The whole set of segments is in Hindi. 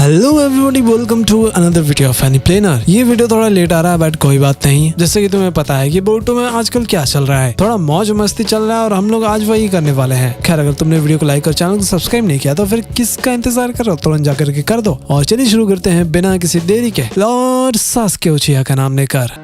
Hello everybody, welcome to another video of Any Planner. ये वीडियो थोड़ा लेट आ रहा है बट कोई बात नहीं। जैसे कि तुम्हें पता है कि बोटो में आजकल क्या चल रहा है, थोड़ा मौज मस्ती चल रहा है और हम लोग आज वही करने वाले हैं। खैर, अगर तुमने वीडियो को लाइक और चैनल को सब्सक्राइब नहीं किया तो फिर किसका इंतजार कर रहे हो, तुरंत जाकर के कर दो। और चलिए शुरू करते हैं बिना किसी देरी के लॉर्ड सास्के उचिया का नाम लेकर।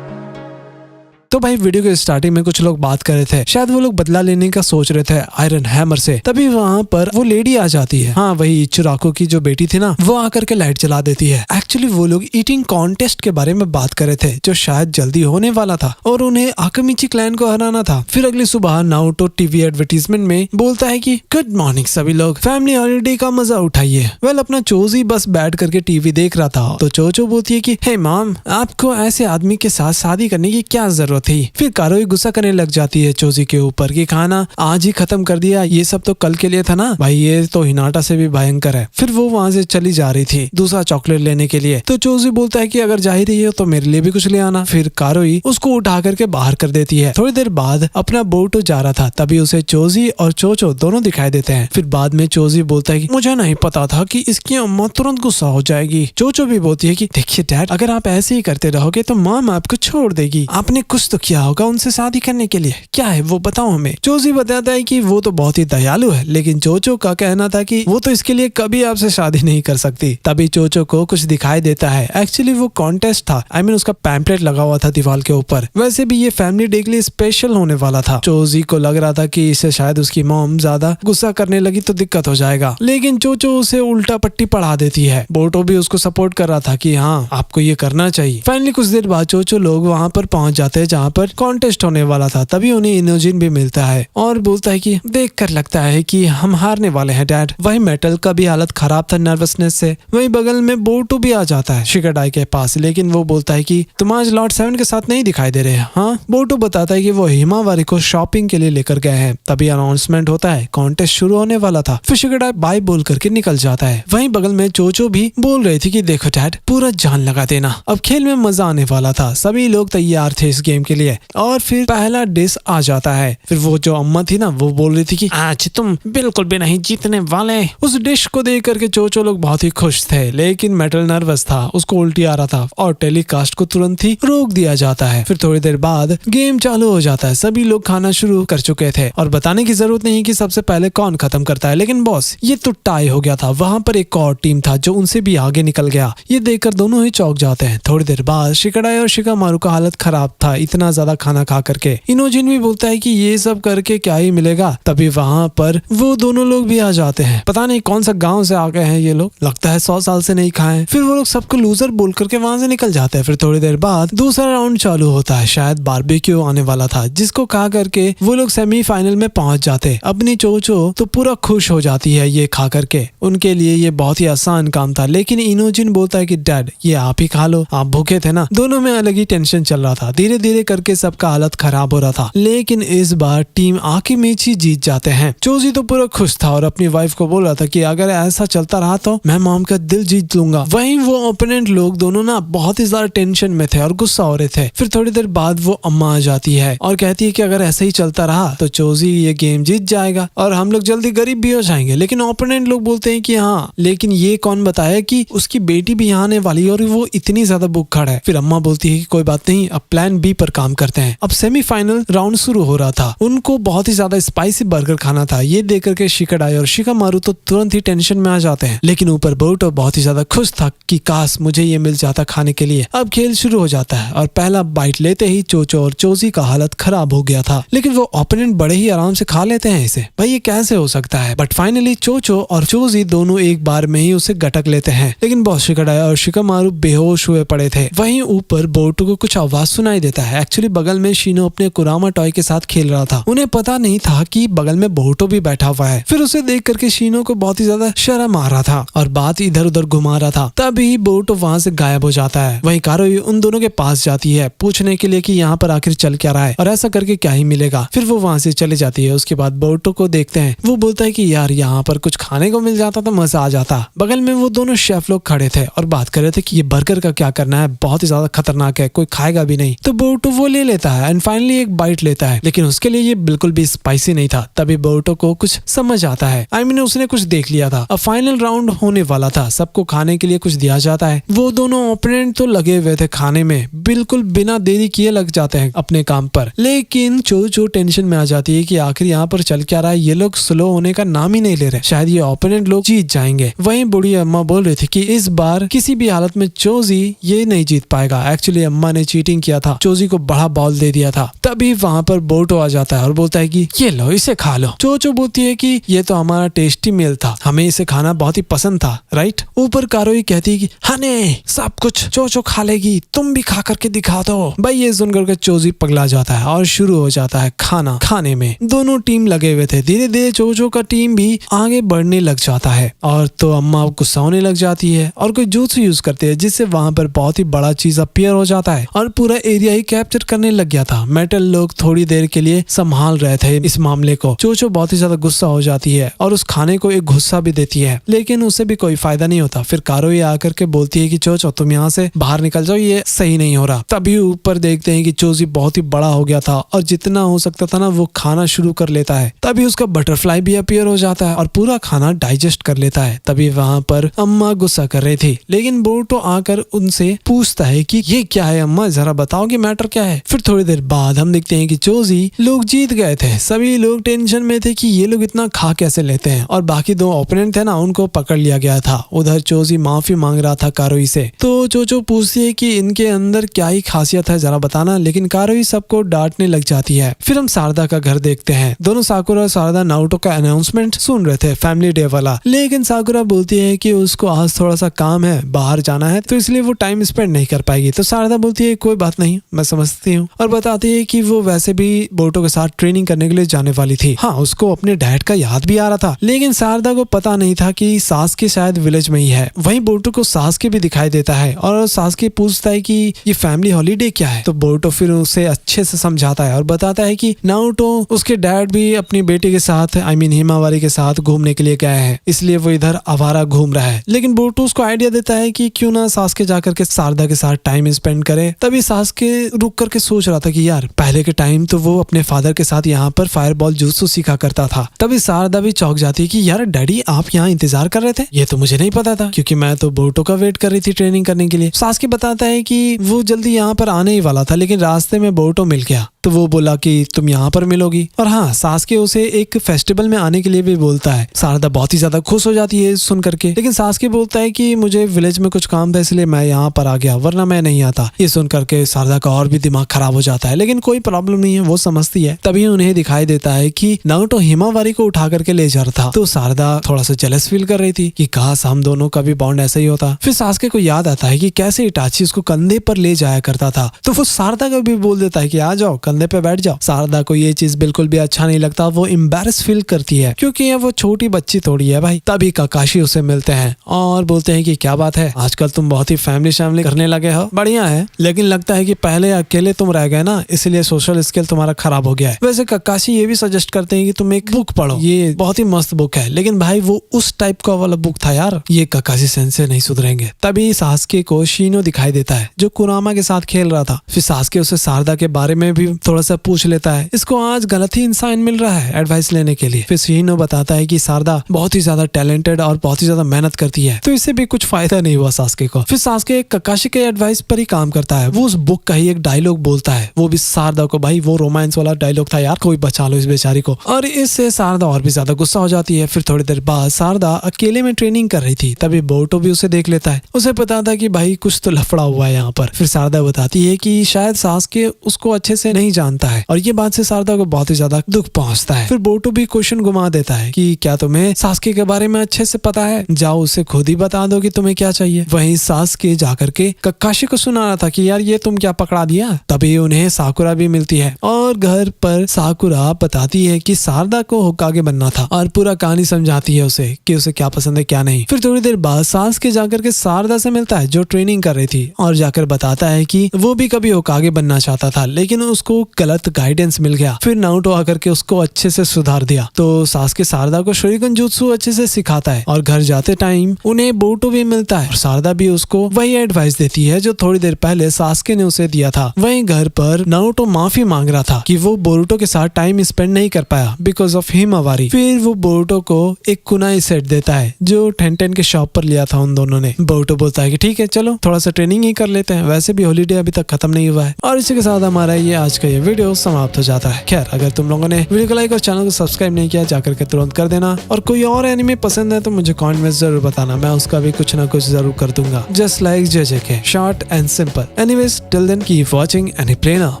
तो भाई, वीडियो के स्टार्टिंग में कुछ लोग बात कर रहे थे, शायद वो लोग बदला लेने का सोच रहे थे आयरन हैमर से। तभी वहाँ पर वो लेडी आ जाती है। हाँ, वही चिराको की जो बेटी थी ना, वो आकर के लाइट जला देती है। एक्चुअली वो लोग ईटिंग कॉन्टेस्ट के बारे में बात कर रहे थे जो शायद जल्दी होने वाला था और उन्हें आकामिची क्लैन को हराना था। फिर अगली सुबह नारुतो टीवी एडवर्टीजमेंट में बोलता है कि गुड मॉर्निंग सभी लोग, फैमिली हॉलीडे का मजा उठाइए। वेल, अपना चोजी बस बैठ करके टीवी देख रहा था तो चोचो बोलती है कि हे मॉम, आपको ऐसे आदमी के साथ शादी करने की क्या जरूरत थी। फिर कारोई गुस्सा करने लग जाती है चोजी के ऊपर कि खाना आज ही खत्म कर दिया, ये सब तो कल के लिए था ना भाई, ये तो हिनाटा से भी भयंकर है। फिर वो वहाँ से चली जा रही थी दूसरा चॉकलेट लेने के लिए, तो चोजी बोलता है कि अगर जा ही रही है तो मेरे लिए भी कुछ ले आना। फिर कारोई उसको उठा करके बाहर कर देती है। थोड़ी देर बाद अपना बोटो जा रहा था, तभी उसे चोजी और चोचो दोनों दिखाई देते हैं। फिर बाद में चोजी बोलता है कि मुझे नहीं पता था कि इसकी अम्मा तुरंत गुस्सा हो जाएगी। चोचो भी बोलती है कि देखिए डैड, अगर आप ऐसे ही करते रहोगे तो मॉम आपको छोड़ देगी। आपने कुछ तो किया होगा उनसे शादी करने के लिए, क्या है वो बताओ हमें। चोजी बताता है कि वो तो बहुत ही दयालु है, लेकिन चोचो का कहना था कि वो तो इसके लिए कभी आपसे शादी नहीं कर सकती। तभी चोचो को कुछ दिखाई देता है। एक्चुअली वो कॉन्टेस्ट था, आई मीन उसका पैम्पलेट लगा हुआ था दीवार के ऊपर। वैसे भी ये फैमिली डे के लिए स्पेशल होने वाला था। चोजी को लग रहा था कि इससे शायद उसकी मॉम ज्यादा गुस्सा करने लगी तो दिक्कत हो जाएगा, लेकिन चोचो उसे उल्टा पट्टी पढ़ा देती है। बोटो भी उसको सपोर्ट कर रहा था कि हाँ, आपको ये करना चाहिए। फाइनली कुछ देर बाद चोचो लोग वहाँ पर पहुंच जाते हैं जहाँ पर कॉन्टेस्ट होने वाला था। तभी उन्हें इनोजिन भी मिलता है और बोलता है कि देखकर लगता है कि हम हारने वाले हैं डैड। वही मेटल का भी हालत खराब था नर्वसनेस से। वही बगल में बोटो भी आ जाता है शिकाडाई के पास, लेकिन वो बोलता है कि तुम आज लॉर्ड 7 के साथ नहीं दिखाई दे रहे हैं। हाँ, बोटो बताता है कि वो हिमावारी को शॉपिंग के लिए लेकर गए हैं। तभी अनाउंसमेंट होता है, कॉन्टेस्ट शुरू होने वाला था। फिर शिकाडाई बाय बोल करके निकल जाता है। वहीं बगल में चोचो भी बोल रही थी कि देखो डैड, पूरा जान लगा देना, अब खेल में मजा आने वाला था। सभी लोग तैयार थे इस गेम के लिए। और फिर पहला डिश आ जाता है। फिर वो जो अम्मा थी ना, वो बोल रही थी कि आज तुम बिल्कुल भी नहीं जीतने वाले। उस डिश को देख करके चोचो लोग बहुत ही खुश थे, लेकिन मेटल नर्वस था, उसको उल्टी आ रहा था और टेलीकास्ट को तुरंत ही रोक दिया जाता है। फिर थोड़ी देर बाद गेम चालू हो जाता है। सभी लोग खाना शुरू कर चुके थे और बताने की जरूरत नहीं कि सबसे पहले कौन खत्म करता है, लेकिन बॉस, ये तो टाई हो गया था। वहाँ पर एक और टीम था जो उनसे भी आगे निकल गया। ये देखकर दोनों ही चौंक जाते हैं। थोड़ी देर बाद शिकाडाई और शिकामारू का हालत खराब था इतना ज्यादा खाना खा करके। इनोजिन भी बोलता है कि ये सब करके क्या ही मिलेगा। तभी वहाँ पर वो दोनों लोग भी आ जाते हैं। पता नहीं कौन सा गांव से आ गए हैं ये लोग, लगता है 100 साल से नहीं खाए। फिर वो लोग सबको लूजर बोल करके वहाँ से निकल जाते हैं। फिर थोड़ी देर बाद दूसरा राउंड चालू होता है, शायद बारबेक्यू आने वाला था, जिसको खा करके वो लोग सेमीफाइनल में पहुंच जाते। अपनी चोचो तो पूरा खुश हो जाती है ये खा करके, उनके लिए ये बहुत ही आसान काम था। लेकिन इनोजिन बोलता है कि डैड, ये आप ही खा लो, आप भूखे थे ना। दोनों में अलग ही टेंशन चल रहा था। धीरे धीरे करके सबका हालत खराब हो रहा था, लेकिन इस बार टीम आकामिची जीत जाते हैं। चोजी तो पूरा खुश था और अपनी वाइफ को बोल रहा था कि अगर ऐसा चलता रहा तो मैं मॉम का दिल जीत लूंगा। वहीं वो ओपोनेंट लोग दोनों ना बहुत ही ज्यादा टेंशन में थे और गुस्सा हो रहे थे। फिर थोड़ी देर बाद वो अम्मा आ जाती है और कहती है कि अगर ऐसा ही चलता रहा तो चोजी ये गेम जीत जाएगा और हम लोग जल्दी गरीब भी हो जाएंगे। लेकिन ओपोनेंट लोग बोलते हैं कि हाँ, लेकिन ये कौन बताया कि उसकी बेटी भी यहाँ आने वाली है और वो इतनी ज्यादा भूखड़ है। फिर अम्मा बोलती है कि कोई बात नहीं, अब प्लान बी पर काम करते हैं। अब सेमीफाइनल राउंड शुरू हो रहा था। उनको बहुत ही ज्यादा स्पाइसी बर्गर खाना था। ये देख करके शिकाडाई और शिकामारू तो तुरंत ही टेंशन में आ जाते हैं, लेकिन ऊपर बोटो बहुत ही ज्यादा खुश था कि काश मुझे ये मिल जाता खाने के लिए। अब खेल शुरू हो जाता है और पहला बाइट लेते ही चोचो और चोजी का हालत खराब हो गया था, लेकिन वो ओपोनेंट बड़े ही आराम से खा लेते हैं इसे। भाई, ये कैसे हो सकता है। बट फाइनली चोचो और चोजी दोनों एक बार में ही उसे गटक लेते हैं, लेकिन बॉस शिकाडाई और शिकामारू बेहोश हुए पड़े थे। वहीं ऊपर बोटो को कुछ आवाज सुनाई देता है। एक्चुअली बगल में शीनो अपने कुरामा टॉय के साथ खेल रहा था। उन्हें पता नहीं था कि बगल में बोटो भी बैठा हुआ है। फिर उसे देख करके शीनो को बहुत ही ज्यादा शर्म आ रहा था और बात इधर उधर घुमा रहा था। तभी बोटो वहाँ से गायब हो जाता है। वहीं कारोई उन दोनों के पास जाती है पूछने के लिए कि यहाँ पर आखिर चल क्या रहा है और ऐसा करके क्या ही मिलेगा। फिर वो वहाँ से चली जाती है। उसके बाद बोटो को देखते हैं। वो बोलता है कि यार, यहाँ पर कुछ खाने को मिल जाता तो मजा आ जाता। बगल में वो दोनों शेफ लोग खड़े थे और बात कर रहे थे कि ये बर्गर का क्या करना है, बहुत ही ज्यादा खतरनाक है, कोई खाएगा भी नहीं। तो बोटो वो ले लेता है एंड फाइनली एक बाइट लेता है, लेकिन उसके लिए ये बिल्कुल भी स्पाइसी नहीं था। तभी बोरुतो को कुछ समझ आता है, उसने कुछ देख लिया था। अब फाइनल राउंड होने वाला था, सबको खाने के लिए कुछ दिया जाता है। वो दोनों ओपोनेंट तो लगे हुए थे खाने में, बिल्कुल बिना देरी किए लग जाते हैं अपने काम पर। लेकिन चो टेंशन में आ जाती है कि आखिर यहाँ पर चल क्या रहा है, ये लोग स्लो होने का नाम ही नहीं ले रहे, शायद ये ओपोनेंट लोग जीत जाएंगे। वहीं बूढ़ी अम्मा बोल रही थी कि इस बार किसी भी हालत में चोजी ये नहीं जीत पाएगा। एक्चुअली अम्मा ने चीटिंग किया था, चोजी को बड़ा बॉल दे दिया था। तभी वहाँ पर बोरुतो आ जाता है और बोलता है कि ये लो, इसे खा लो। चो बोलती है कि ये तो हमारा टेस्टी मील था, हमें इसे खाना बहुत ही पसंद था, राइट। ऊपर कारोई कहती है कि हने सब कुछ चो खा लेगी, तुम भी खा करके दिखा दो। भाई ये सुनकर के चोजी पगला जाता है और शुरू हो जाता है खाना खाने में। दोनों टीम लगे हुए थे, धीरे धीरे चो का टीम भी आगे बढ़ने लग जाता है और तो अम्मा गुस्सा होने लग जाती है और कोई जूस यूज करते हैं, जिससे वहां पर बहुत ही बड़ा चीज अपीयर हो जाता है और पूरा एरिया ही कैप्चर करने लग गया था। मेटल लोग थोड़ी देर के लिए संभाल रहे थे इस मामले को। चो बहुत ही ज्यादा गुस्सा हो जाती है और उस खाने को एक गुस्सा भी देती है, लेकिन उससे भी कोई फायदा नहीं होता। फिर कारोई आकर के बोलती है कि चो तुम यहाँ से बाहर निकल जाओ, ये सही नहीं हो रहा। तभी ऊपर देखते हैं कि चोजी बहुत ही बड़ा हो गया था और जितना हो सकता था ना वो खाना शुरू कर लेता है। तभी उसका बटरफ्लाई भी अपीयर हो जाता है और पूरा खाना डाइजेस्ट कर लेता है। तभी वहाँ पर अम्मा गुस्सा कर रही थी, लेकिन बोरुतो आकर उनसे पूछता है कि ये क्या है अम्मा, जरा बताओ कि मैटर क्या है। फिर थोड़ी देर बाद हम देखते हैं कि चोजी लोग जीत गए थे। सभी लोग टेंशन में थे कि ये लोग इतना खा कैसे लेते हैं और बाकी दो ओपोनेंट थे ना, उनको पकड़ लिया गया था। उधर चोजी माफी मांग रहा था कारोई से, तो चो पूछती है कि इनके अंदर क्या ही खासियत है, जरा बताना। लेकिन कारोई सबको डांटने लग जाती है। फिर हम सारदा का घर देखते हैं। दोनों साकुरा और सारदा नारुतो का अनाउंसमेंट सुन रहे थे, फैमिली डे वाला। लेकिन साकुरा बोलती है कि उसको आज थोड़ा सा काम है, बाहर जाना है, तो इसलिए वो टाइम स्पेंड नहीं कर पाएगी। तो सारदा बोलती है कोई बात नहीं, मैं समझती हूँ, और बताती है कि वो वैसे भी बोरुतो के साथ ट्रेनिंग करने के लिए जाने वाली थी। हाँ, उसको अपने डैड का याद भी आ रहा था, लेकिन सारदा को पता नहीं था कि सासुके शायद विलेज में ही है। वहीं बोरुतो को सासुके भी दिखाई देता है और सासुके पूछता है कि ये फैमिली हॉलीडे क्या है। तो बोरुतो फिर उसे अच्छे से समझाता है और बताता है कि नारुतो उसके डैड भी अपनी बेटी के साथ हिमावारी के साथ घूमने के लिए गए हैं, इसलिए वो इधर आवारा घूम रहा है। लेकिन बोरुतो उसको आइडिया देता है कि क्यों ना सासुके जाकर के सारदा के साथ टाइम स्पेंड करे। तभी सासुके रुक करके सोच रहा था कि यार पहले के टाइम तो वो अपने फादर के साथ यहाँ पर फायरबॉल जुत्सु सीखा करता था। तभी सारदा भी चौंक जाती है कि यार डैडी आप यहाँ इंतजार कर रहे थे, ये तो मुझे नहीं पता था, क्योंकि मैं तो बोरुतो का वेट कर रही थी ट्रेनिंग करने के लिए। सासुके बताता है कि वो जल्दी यहाँ पर आने ही वाला था, लेकिन रास्ते में बोरुतो मिल गया, तो वो बोला कि तुम यहाँ पर मिलोगी। और हाँ, सासुके उसे एक फेस्टिवल में आने के लिए भी बोलता है। सारदा बहुत ही ज्यादा खुश हो जाती है सुन करके, लेकिन सासुके बोलता है कि मुझे विलेज में कुछ काम था इसलिए मैं यहाँ पर आ गया, वरना मैं नहीं आता। ये सुन करके सारदा का और भी दिमाग खराब हो जाता है, लेकिन कोई प्रॉब्लम नहीं है, वो समझती है। तभी उन्हें दिखाई देता है कि नारुतो हिमावारी को उठा करके ले जा रहा था। तो सारदा थोड़ा सा जेलस फील कर रही थी कि काश हम दोनों का भी बॉन्ड ऐसा ही होता। फिर सासुके को याद आता है कि कैसे इटाची उसको कंधे पर ले जाया करता था, तो वो सारदा को भी बोल देता है कि आ जाओ कंधे पे बैठ जाओ। सारदा को ये चीज बिल्कुल भी अच्छा नहीं लगता, वो एम्बैरेस फील करती है क्योंकि वो छोटी बच्ची थोड़ी है भाई। तभी काकाशी उसे मिलते हैं और बोलते हैं कि क्या बात है, आजकल तुम बहुत ही फैमिली करने लगे हो, बढ़िया है, लेकिन लगता है कि पहले अकेले तुम रह गए ना, इसलिए सोशल स्किल तुम्हारा खराब हो गया है। वैसे काकाशी ये भी सजेस्ट करते हैं कि तुम एक बुक पढ़ो, ये बहुत ही मस्त बुक है। लेकिन भाई वो उस टाइप का वाला बुक था यार, ये काकाशी सेंसे नहीं सुधरेंगे। तभी सासुके को शिनो दिखाई देता है जो कुरामा के साथ खेल रहा था। फिर सासुके उसे सारदा के बारे में भी थोड़ा सा पूछ लेता है। इसको आज गलत ही इंसान मिल रहा है एडवाइस लेने के लिए। फिर शिनो बताता है कि सारदा बहुत ही ज्यादा टैलेंटेड और बहुत ही ज्यादा मेहनत करती है, तो इससे भी कुछ फायदा नहीं हुआ सासुके को। फिर सासुके काकाशी के एडवाइस पर ही काम करता है। वो उस बुक का ही एक डायलॉग बोलता है, वो भी सारदा को, भाई वो रोमांस वाला डायलॉग था यार, कोई बचा लो इस बेचारी को। और इससे सारदा और भी ज्यादा गुस्सा हो जाती है। फिर थोड़ी देर बाद सारदा अकेले में ट्रेनिंग कर रही थी, तभी बोरुतो भी उसे देख लेता है। उसे पता था कि भाई कुछ तो लफड़ा हुआ है यहाँ पर। फिर सारदा बताती है कि शायद सासुके उसको अच्छे से नहीं जानता है और ये बात से सारदा को बहुत ही ज्यादा दुख पहुंचता है। फिर बोरुतो भी क्वेश्चन घुमा देता है कि क्या तुम्हें सासुके के बारे में अच्छे से पता है, जाओ उसे खुद ही बता दो कि तुम्हें क्या चाहिए। वहीं सासुके जाकर के काकाशी को सुना रहा था कि यार ये तुम क्या पकड़ा दिया। तभी उन्हें साकुरा भी मिलती है और घर पर साकुरा बताती है कि सारदा को होकागे बनना था और पूरा कहानी समझाती है उसे कि उसे क्या पसंद है क्या नहीं। फिर थोड़ी देर बाद सासुके जाकर के सारदा से मिलता है जो ट्रेनिंग कर रही थी और जाकर बताता है कि वो भी कभी होकागे बनना चाहता था, लेकिन उसको गलत गाइडेंस मिल गया। फिर नारुतो आकर के उसको अच्छे से सुधार दिया। तो सासुके शारदा को शोरिगन जुत्सु अच्छे से सिखाता है और घर जाते टाइम उन्हें बोरुतो भी मिलता है और शारदा भी उसको वही एडवाइस देती है जो थोड़ी देर पहले सासुके ने उसे दिया था। वहीं घर पर नारुतो माफी मांग रहा था कि वो बोरुतो के साथ टाइम स्पेंड नहीं कर पाया बिकॉज ऑफ हिमावारी। फिर वो बोरुतो को एक कुनाई सेट देता है जो टेंटेन के शॉप पर लिया था उन दोनों ने। बोरुतो बोलता है कि ठीक है चलो थोड़ा सा ट्रेनिंग ही कर लेते हैं, वैसे भी हॉलीडे अभी तक खत्म नहीं हुआ है। और इसी के साथ हमारा ये आज का ये वीडियो समाप्त हो जाता है। खैर अगर तुम लोगों ने वीडियो को लाइक और चैनल को सब्सक्राइब नहीं किया जाकर के तुरंत कर देना और कोई और एनिमे पसंद है तो मुझे कमेंट में जरूर बताना, मैं उसका भी कुछ ना कुछ जरूर कर दूंगा। Just like JJK, short and simple. Anyways till then keep watching Any Play now.